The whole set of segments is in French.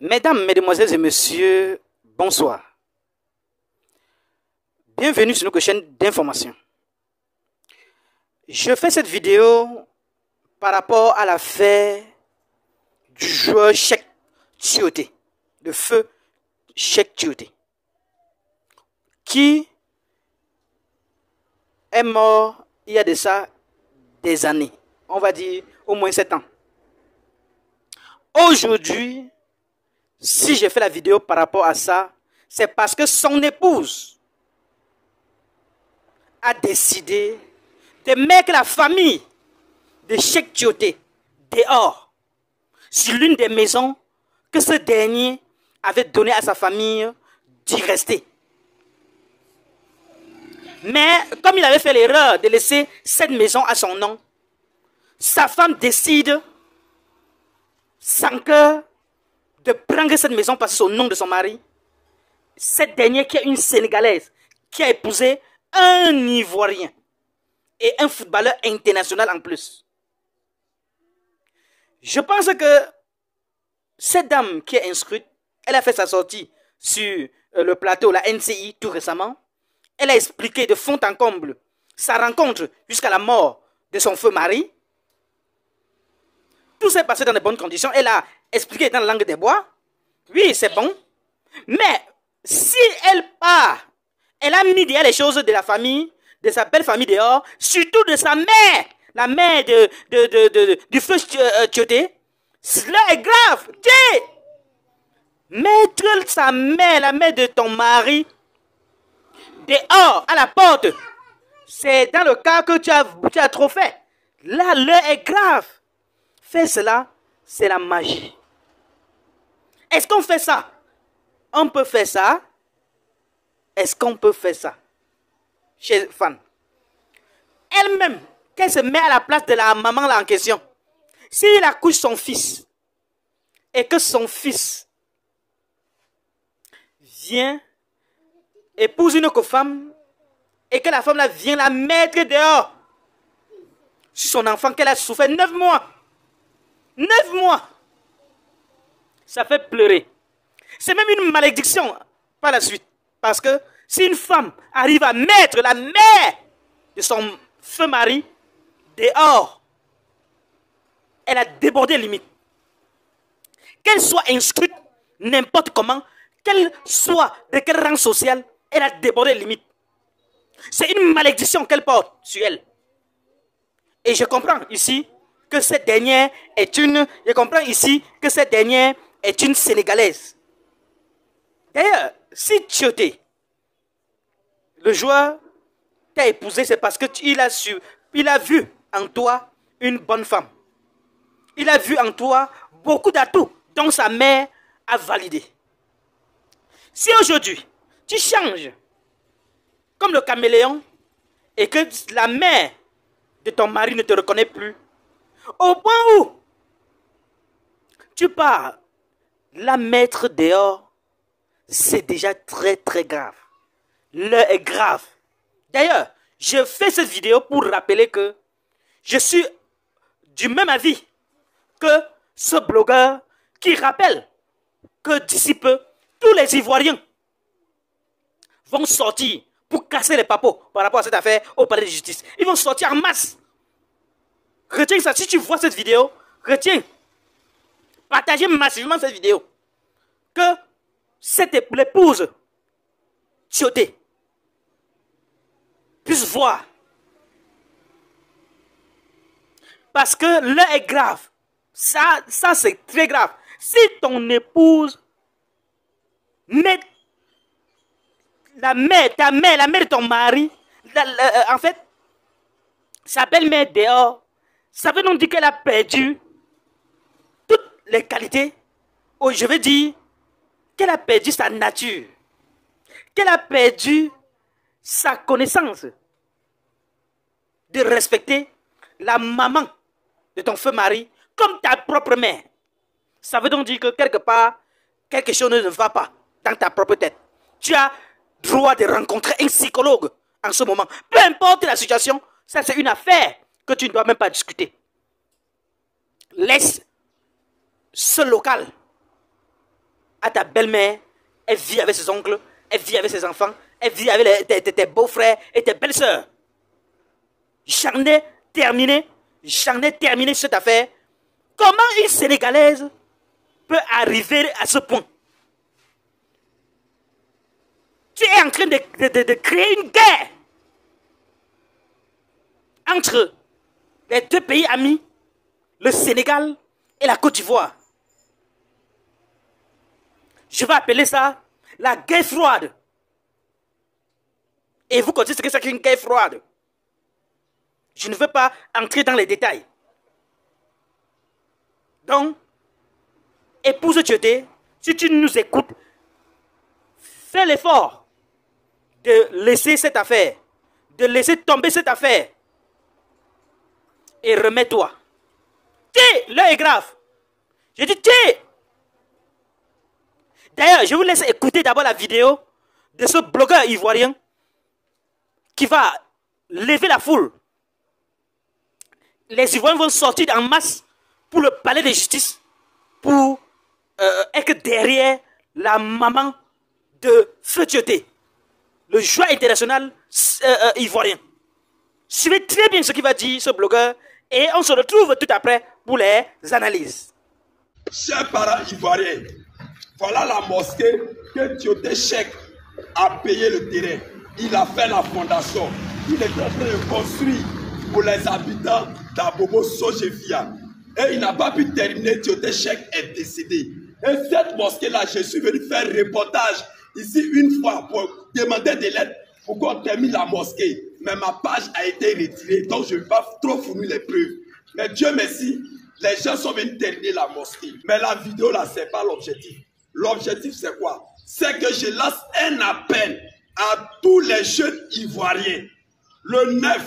Mesdames, Mesdemoiselles et Messieurs, bonsoir. Bienvenue sur notre chaîne d'information. Je fais cette vidéo par rapport à l'affaire du joueur Cheick Tioté, le feu Cheick Tioté, qui est mort il y a de ça des années, on va dire au moins 7 ans. Aujourd'hui, si j'ai fait la vidéo par rapport à ça, c'est parce que son épouse a décidé de mettre la famille de Cheick Tioté dehors sur l'une des maisons que ce dernier avait donné à sa famille d'y rester. Mais comme il avait fait l'erreur de laisser cette maison à son nom, sa femme décide, sans cœur, de prendre cette maison parce que c'est au nom de son mari. Cette dernière qui est une Sénégalaise, qui a épousé un Ivoirien et un footballeur international en plus. Je pense que cette dame qui est inscrite, elle a fait sa sortie sur le plateau, la NCI, tout récemment. Elle a expliqué de fond en comble sa rencontre jusqu'à la mort de son feu mari. Tout s'est passé dans de bonnes conditions. Elle a expliqué dans la langue des bois. Oui, c'est bon. Mais si elle part, elle a mis derrière les choses de la famille, de sa belle famille dehors, surtout de sa mère, la mère du feu Tioté. Cela est grave. Mettre sa mère, la mère de ton mari, dehors, à la porte, c'est dans le cas que tu as trop fait. Là, l'heure est grave. Faire cela, c'est la magie. Est-ce qu'on fait ça? On peut faire ça. Est-ce qu'on peut faire ça? Chez Fan. Elle-même, qu'elle se met à la place de la maman là en question. S'il accouche son fils, et que son fils vient, épouse une autre femme, et que la femme là vient la mettre dehors, sur son enfant qu'elle a souffert 9 mois. 9 mois. Ça fait pleurer. C'est même une malédiction par la suite. Parce que si une femme arrive à mettre la mère de son feu mari dehors, elle a débordé les limites. Qu'elle soit inscrite n'importe comment, qu'elle soit de quel rang social, elle a débordé les limites. C'est une malédiction qu'elle porte sur elle. Et je comprends ici que cette dernière est une... Je comprends ici que cette dernière est une Sénégalaise. D'ailleurs, si Tioté, le joueur, t'a épousé, c'est parce qu'il a vu en toi une bonne femme. Il a vu en toi beaucoup d'atouts dont sa mère a validé. Si aujourd'hui, tu changes comme le caméléon et que la mère de ton mari ne te reconnaît plus, au point où tu pars la mettre dehors, c'est déjà très très grave. L'heure est grave. D'ailleurs, je fais cette vidéo pour rappeler que je suis du même avis que ce blogueur qui rappelle que d'ici peu, tous les Ivoiriens vont sortir pour casser les papeaux par rapport à cette affaire au palais de justice. Ils vont sortir en masse. Retiens ça. Si tu vois cette vidéo, retiens. Partagez massivement cette vidéo. Que l'épouse Tioté puisse voir. Parce que l'heure est grave. Ça c'est très grave. Si ton épouse met ta mère de ton mari, en fait, sa belle-mère dehors, ça veut donc dire qu'elle a perdu toutes les qualités, ou je veux dire qu'elle a perdu sa nature, qu'elle a perdu sa connaissance de respecter la maman de ton feu mari comme ta propre mère. Ça veut donc dire que quelque part, quelque chose ne va pas dans ta propre tête. Tu as droit de rencontrer un psychologue en ce moment. Peu importe la situation, ça c'est une affaire que tu ne dois même pas discuter. Laisse ce local à ta belle-mère, elle vit avec ses oncles, elle vit avec ses enfants, elle vit avec tes beaux-frères et tes belles-sœurs. J'en ai terminé cette affaire. Comment une Sénégalaise peut arriver à ce point? Tu es en train de créer une guerre entre les deux pays amis, le Sénégal et la Côte d'Ivoire. Je vais appeler ça la guerre froide. Et vous connaissez ce que c'est qu'une guerre froide. Je ne veux pas entrer dans les détails. Donc, épouse Tioté, si tu nous écoutes, fais l'effort de laisser cette affaire, de laisser tomber cette affaire. Et remets-toi. Tiens, l'heure est grave. Je dis tiens. D'ailleurs, je vous laisse écouter d'abord la vidéo de ce blogueur ivoirien qui va lever la foule. Les Ivoiriens vont sortir en masse pour le palais de justice pour être derrière la maman de Feu Tioté, le joueur international ivoirien. Suivez très bien ce qu'il va dire, ce blogueur, et on se retrouve tout après pour les analyses. Chers parents ivoiriens, voilà la mosquée que Tioté Cheick a payé le terrain. Il a fait la fondation. Il est en train de construire pour les habitants d'Abobo Sojefia. Et il n'a pas pu terminer. Tioté Cheick est décédé. Et cette mosquée-là, je suis venu faire un reportage ici une fois pour demander de l'aide pour qu'on termine la mosquée. Mais ma page a été retirée, donc je ne vais pas trop fournir les preuves. Mais Dieu merci, les gens sont venus terminer la mosquée. Mais la vidéo là, ce n'est pas l'objectif. L'objectif c'est quoi? C'est que je lance un appel à tous les jeunes Ivoiriens. Le 9,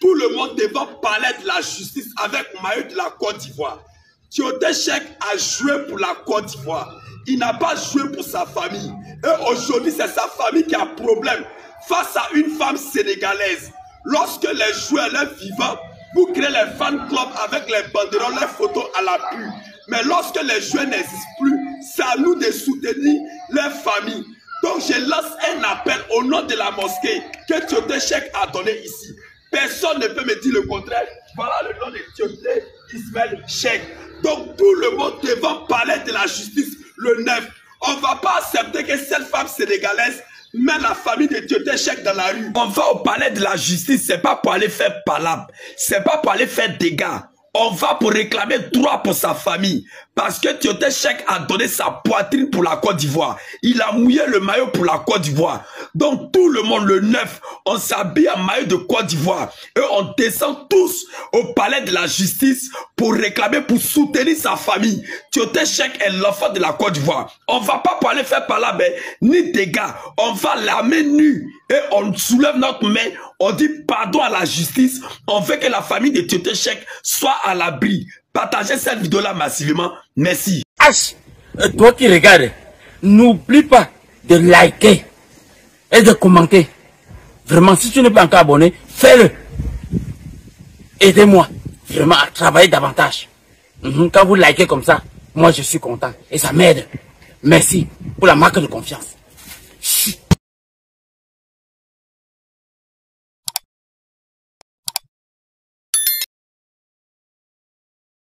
tout le monde devant parler de la justice avec maillot de la Côte d'Ivoire. Tioté Cheick a joué pour la Côte d'Ivoire. Il n'a pas joué pour sa famille. Et aujourd'hui, c'est sa famille qui a problème face à une femme sénégalaise. Lorsque les joueurs, les vivants, vous créez les fan clubs avec les banderoles, les photos à l'appui. Mais lorsque les joueurs n'existent plus, c'est à nous de soutenir les familles. Donc je lance un appel au nom de la mosquée que Tioté Cheick a donné ici. Personne ne peut me dire le contraire. Voilà le nom de Tioté Ismaël Cheick. Donc tout le monde devant parler de la justice le 9. On ne va pas accepter que cette femme sénégalaise met la famille de Tioté Cheick dans la rue. On va au palais de la justice, c'est pas pour aller faire palabre, c'est pas pour aller faire dégâts. On va pour réclamer droit pour sa famille. Parce que Tioté Cheick a donné sa poitrine pour la Côte d'Ivoire. Il a mouillé le maillot pour la Côte d'Ivoire. Donc tout le monde, le 9, on s'habille en maillot de Côte d'Ivoire. Et on descend tous au palais de la justice pour réclamer, pour soutenir sa famille. Tioté Cheick est l'enfant de la Côte d'Ivoire. On va pas pour aller faire palabre, ni dégâts. On va la main nue. Et on soulève notre main. On dit pardon à la justice. On veut que la famille de Tioté Cheick soit à l'abri. Partagez cette vidéo-là massivement. Merci. H, toi qui regardes, n'oublie pas de liker et de commenter. Vraiment, si tu n'es pas encore abonné, fais-le. Aidez-moi vraiment à travailler davantage. Quand vous likez comme ça, moi je suis content et ça m'aide. Merci pour la marque de confiance.